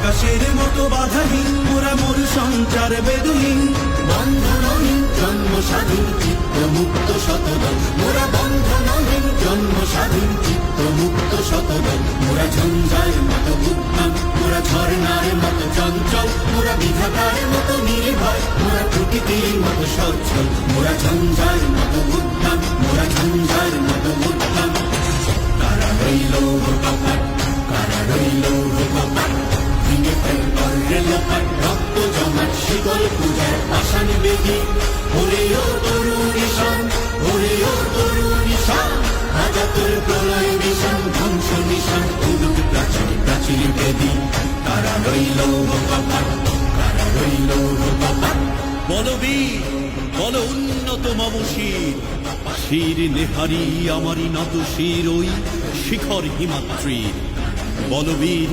আকাশের মতো বাধাহীন মোরা মোর সঞ্চার বেদুহীন বন্ধনহীন জন্ম স্বাধীন চিত্ত মুক্ত শতদল মোরা বন্ধনহীন জন্ম স্বাধীন চিত্ত মুক্ত শতদল মোরা ঝঞ্ঝার মতো উদ্যম মোরা ঝর্ণার মতো চঞ্চল মোরা বিধাতার মতো নির্ভয় মোরা প্রকৃতির মতো সচ্ছল মোরা ঝঞ্ঝার মতো উদ্যম মোরা ঝঞ্ঝার মতো উদ্যম কারা রইল কপাট কারা রইল কপাট ভেঙে ফেল করলে লোপাট রক্ত জমাট শিকল পূজার পাষাণ বেদি ওরে ও তরুণ ঈশান ওরে ও তরুণ ঈশান হাজাতর প্রলয় বিষাণ ধ্বংস নিশান উদুক প্রাচীর প্রাচীর বেদি কারা রইল কপাট কারা রইল কপাট বলবীর বল উন্নত মম শির শির নেহারি আমারি নত শির ওই শিখর হিমাত্রীর বলবীর